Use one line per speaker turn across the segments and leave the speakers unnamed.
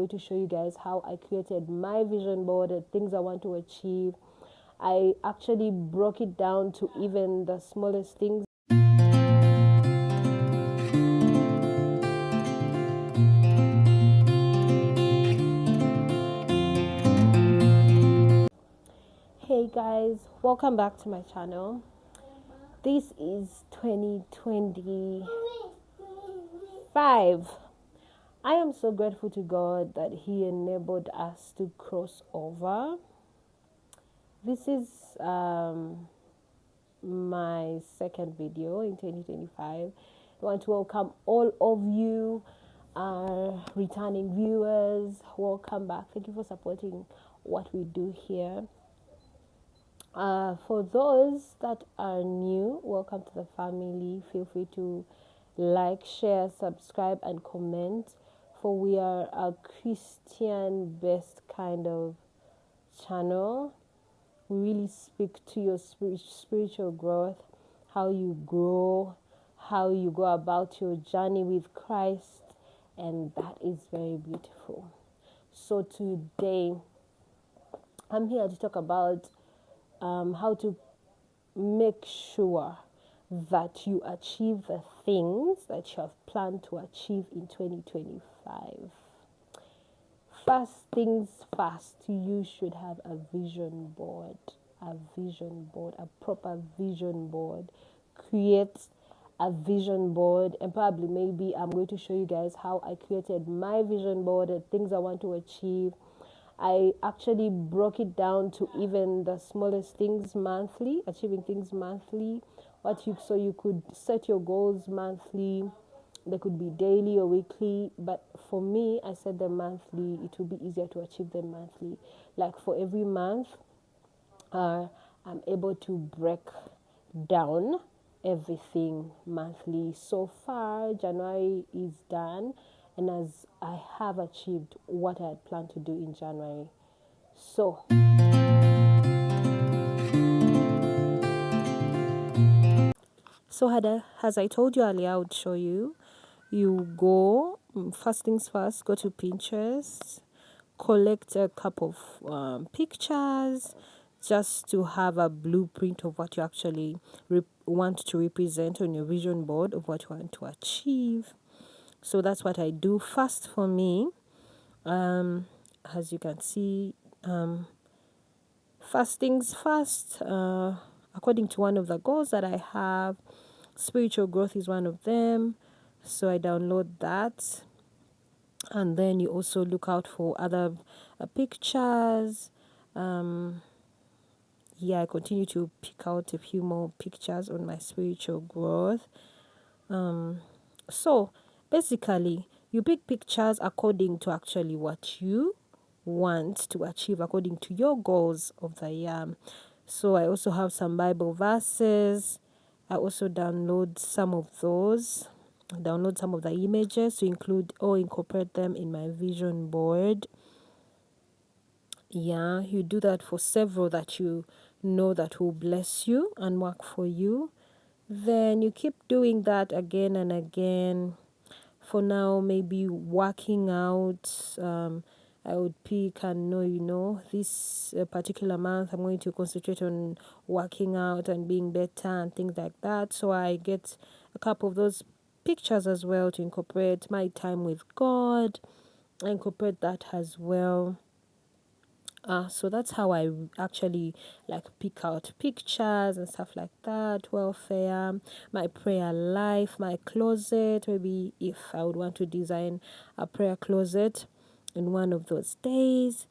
going to show you guys how I created my vision board, the things I want to achieve. I actually broke it down to even the smallest things. Hey guys, welcome back to my channel. This is 2025. I am so grateful to God that He enabled us to cross over. This is my second video in 2025. I want to welcome all of you, returning viewers. Welcome back. Thank you for supporting what we do here. For those that are new, welcome to the family. Feel free to like, share, subscribe, and comment. For we are a Christian-based kind of channel. We really speak to your spiritual growth, how you grow, how you go about your journey with Christ, and that is very beautiful. So today, I'm here to talk about how to make sure that you achieve the things that you have planned to achieve in 2025. First things first, you should have a vision board, a proper vision board. Create a vision board, and probably maybe I'm going to show you guys how I created my vision board, the things I want to achieve. I actually broke it down to even the smallest things monthly, achieving things monthly. So you could set your goals monthly. They could be daily or weekly, but for me, I set them monthly. It will be easier to achieve them monthly. Like for every month, I'm able to break down everything monthly. So far, January is done, and as I have achieved what I had planned to do in January. So as I told you earlier, I would show you. You go, first things first, go to Pinterest, collect a couple of pictures just to have a blueprint of what you actually want to represent on your vision board of what you want to achieve. So that's what I do first for me. As you can see, first things first, according to one of the goals that I have, spiritual growth is one of them. So I download that, and then you also look out for other pictures. I continue to pick out a few more pictures on my spiritual growth. So basically, you pick pictures according to actually what you want to achieve, according to your goals of the year. So I also have some Bible verses. I also download some of those, download some of the images to include or incorporate them in my vision board. You do that for several that you know that will bless you and work for you. Then you keep doing that again and again. For now, maybe working out. I would pick and know, this particular month I'm going to concentrate on working out and being better and things like that. So I get a couple of those pictures as well to incorporate my time with God. I incorporate that as well. So that's how I actually pick out pictures and stuff like that. Welfare, my prayer life, my closet. Maybe if I would want to design a prayer closet in one of those days.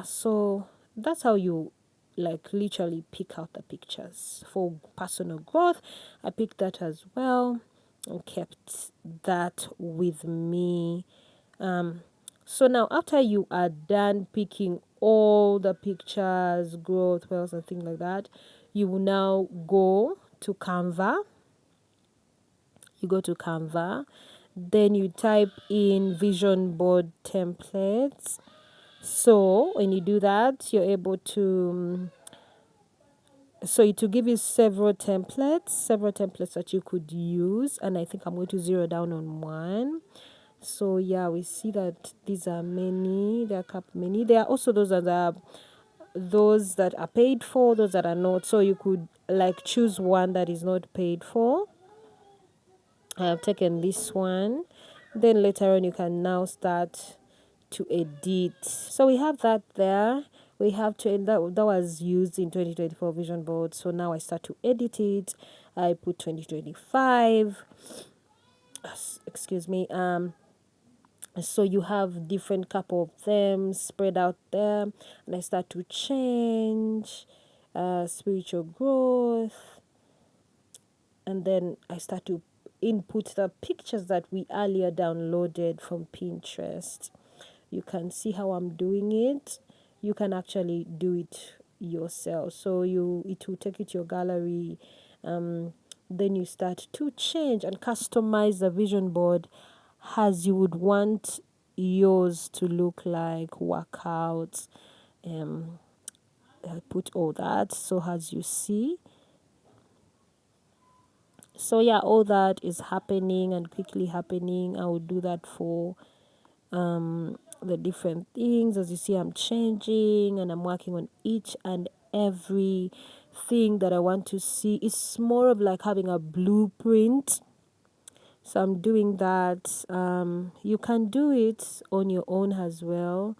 So that's how you literally pick out the pictures. For personal growth, I picked that as well and kept that with me. So now after you are done picking all the pictures, growth, wells and things like that, you will now go to Canva. You go to Canva, then you type in vision board templates. So when you do that, you're able to it will give you several templates that you could use, and I think I'm going to zero down on one. So yeah, we see that these are many. There are many. There are also those that are paid for, those that are not. So you could like choose one that is not paid for. I have taken this one. Then later on, you can now start to edit. So we have that there. We have to that was used in 2024 vision board. So now I start to edit it. I put 2025. Excuse me. So you have different couple of them spread out there, and I start to change spiritual growth, and then I start to input the pictures that we earlier downloaded from Pinterest. You can see how I'm doing it. You can actually do it yourself. So it will take you to your gallery. Then you start to change and customize the vision board as you would want yours to look like, workouts, put all that. So as you see, so yeah, all that is happening and quickly happening. I will do that for the different things. As you see, I'm changing and I'm working on each and every thing that I want to see. It's more of like having a blueprint. So I'm doing that. You can do it on your own as well.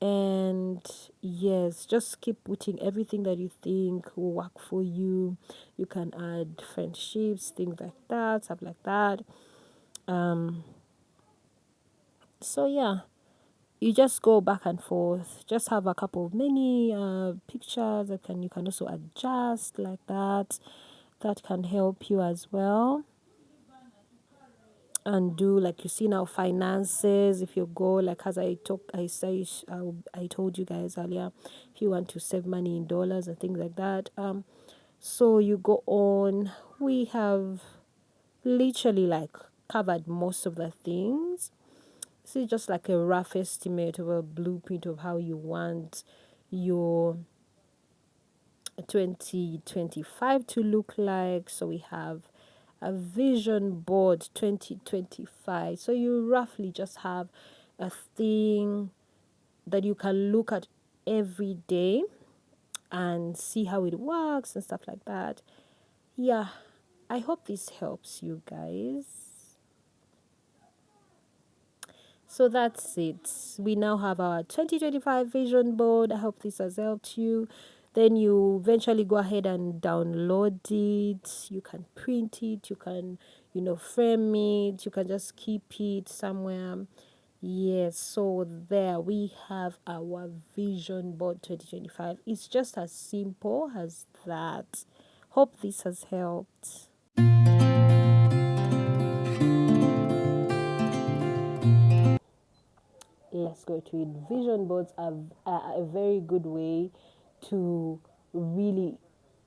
And yes, just keep putting everything that you think will work for you. You can add friendships, things like that, stuff like that. So yeah, you just go back and forth. Just have a couple of many pictures that you can also adjust like that. That can help you as well. And do like you see now finances. If you go like as I told you guys earlier, if you want to save money in dollars and things like that. So you go on. We have literally like covered most of the things. This is just like a rough estimate of a blueprint of how you want your 2025 to look like. So we have a vision board 2025. So you roughly just have a thing that you can look at every day and see how it works and stuff like that. Yeah, I hope this helps you guys. So that's it. We now have our 2025 vision board. I hope this has helped you. Then you eventually go ahead and download it. You can print it. You can, frame it. You can just keep it somewhere. Yes, so there we have our vision board 2025. It's just as simple as that. Hope this has helped. Let's go to it. Vision boards are a very good way to really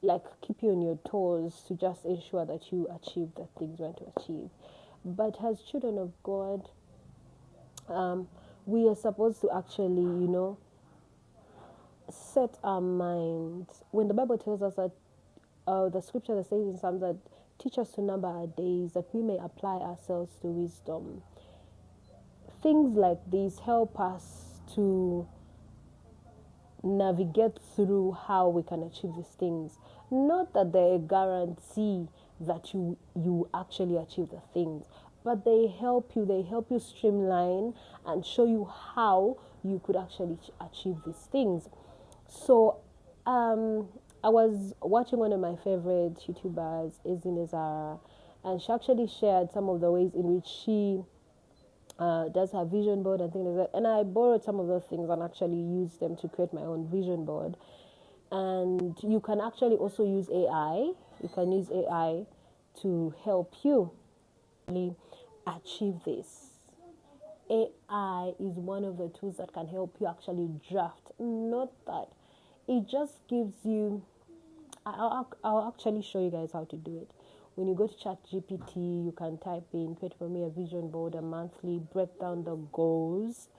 like keep you on your toes to just ensure that you achieve the things you want to achieve. But as children of God, we are supposed to actually, set our minds. When the Bible tells us that the scripture that says in Psalms that teach us to number our days that we may apply ourselves to wisdom. Things like these help us to navigate through how we can achieve these things. Not that they guarantee that you actually achieve the things, but they help you streamline and show you how you could actually achieve these things. So I was watching one of my favorite YouTubers, Ezine Zara, and she actually shared some of the ways in which she does her vision board and things like that. And I borrowed some of those things and actually used them to create my own vision board. And you can actually also use AI. You can use AI to help you achieve this. AI is one of the tools that can help you actually draft. Not that it just gives you. I'll actually show you guys how to do it. When you go to ChatGPT, you can type in create for me a vision board, a monthly, break down the goals,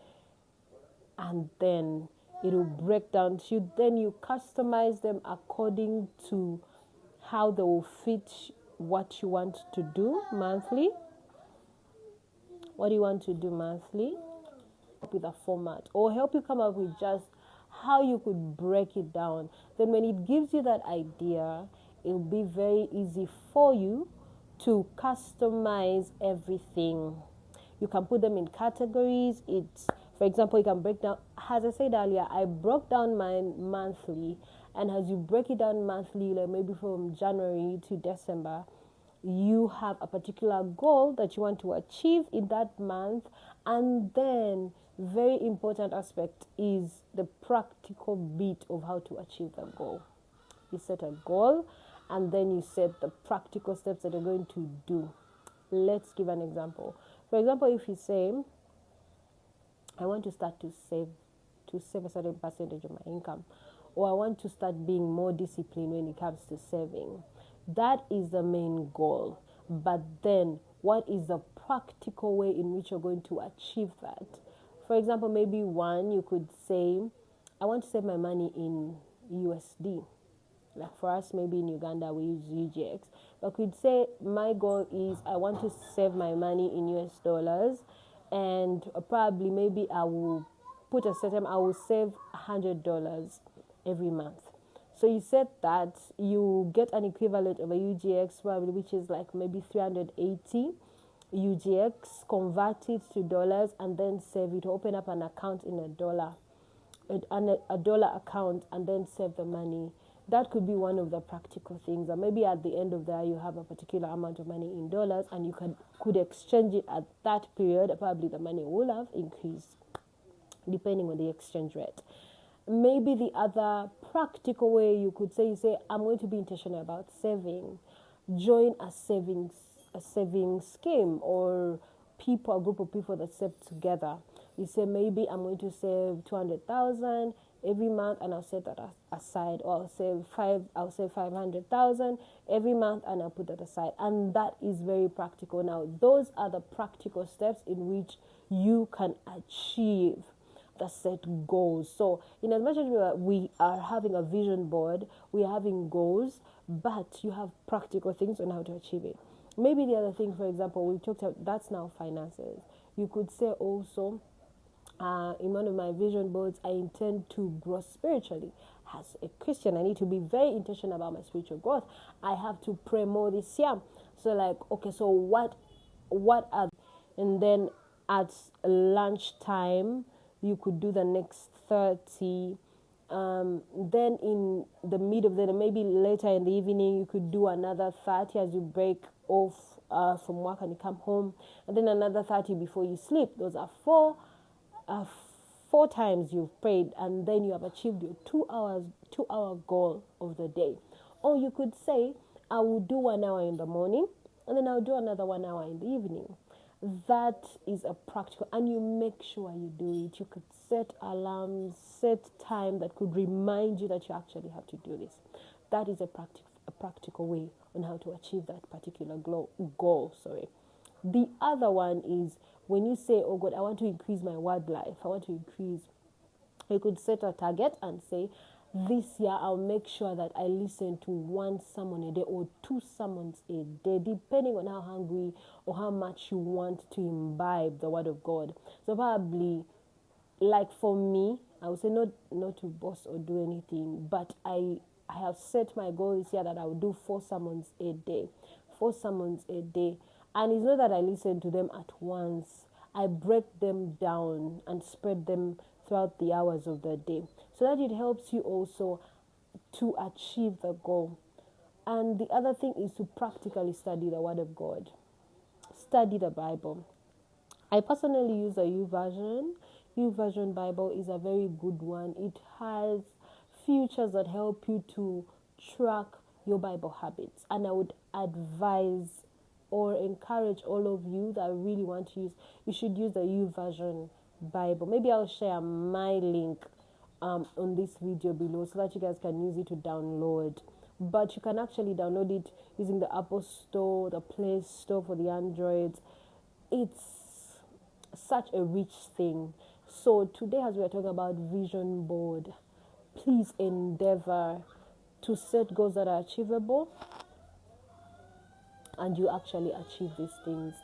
and then it will break down to you. Then you customize them according to how they will fit what you want to do monthly. What do you want to do monthly? With a format, or help you come up with just how you could break it down. Then when it gives you that idea, it'll be very easy for you to customize everything. You can put them in categories. It's, for example, you can break down, as I said earlier, I broke down mine monthly, and as you break it down monthly, like maybe from January to December, you have a particular goal that you want to achieve in that month. And then very important aspect is the practical bit of how to achieve the goal. You set a goal, and then you set the practical steps that you're going to do. Let's give an example. For example, if you say, I want to start to save a certain percentage of my income, or I want to start being more disciplined when it comes to saving. That is the main goal. But then, what is the practical way in which you're going to achieve that? For example, maybe one, you could say, I want to save my money in USD. Like for us, maybe in Uganda, we use UGX. But we'd say, my goal is I want to save my money in US dollars, and probably maybe I will save $100 every month. So you said that you get an equivalent of a UGX probably, which is like maybe 380 UGX, convert it to dollars, and then save it. Open up an account in a dollar account, and then save the money. That could be one of the practical things. And maybe at the end of that, you have a particular amount of money in dollars, and you could exchange it at that period. Probably the money will have increased depending on the exchange rate. Maybe the other practical way you could say, I'm going to be intentional about saving. Join a savings scheme, or a group of people that save together. You say, maybe I'm going to save 200,000 every month, and I'll set that aside, or I'll save 500,000 every month, and I'll put that aside. And that is very practical. Now, those are the practical steps in which you can achieve the set goals. So in as much as we are having a vision board, we are having goals, but you have practical things on how to achieve it. Maybe the other thing, for example, we talked about, that's now finances. You could say also, in one of my vision boards, I intend to grow spiritually. As a Christian, I need to be very intentional about my spiritual growth. I have to pray more this year. So like, okay, so what are, and then at lunchtime, you could do the next 30. Then in the mid of the day, maybe later in the evening, you could do another 30 as you break off from work and you come home, and then another 30 before you sleep. Those are four times you've prayed, and then you have achieved your 2-hour goal of the day. Or you could say, I will do 1 hour in the morning, and then I'll do another 1 hour in the evening. That is a practical, and you make sure you do it. You could set alarms, set time that could remind you that you actually have to do this. That is a practical way on how to achieve that particular goal. The other one is when you say, oh God, I want to increase my word life. You could set a target and say, this year I'll make sure that I listen to 1 sermon a day or 2 sermons a day, depending on how hungry or how much you want to imbibe the word of God. So probably, like for me, I would say not to boast or do anything, but I have set my goal this year that I will do 4 sermons a day. 4 sermons a day. And it's not that I listen to them at once. I break them down and spread them throughout the hours of the day, so that it helps you also to achieve the goal. And the other thing is to practically study the Word of God. Study the Bible. I personally use the YouVersion. YouVersion Bible is a very good one. It has features that help you to track your Bible habits. And I would advise or encourage all of you that really want to use, you should use the YouVersion Bible. Maybe I'll share my link on this video below so that you guys can use it to download. But you can actually download it using the Apple Store, the Play Store for the Androids. It's such a rich thing. So today, as we are talking about vision board, please endeavor to set goals that are achievable, and you actually achieve these things.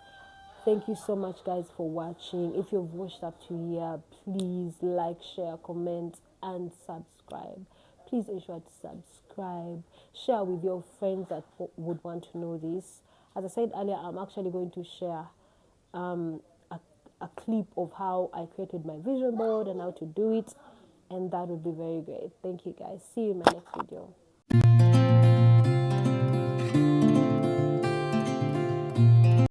Thank you so much, guys, for watching. If you've watched up to here, please like, share, comment, and subscribe. Please ensure to subscribe. Share with your friends that would want to know this. As I said earlier, I'm actually going to share um, a, a clip of how I created my vision board and how to do it, and that would be very great. Thank you, guys. See you in my next video.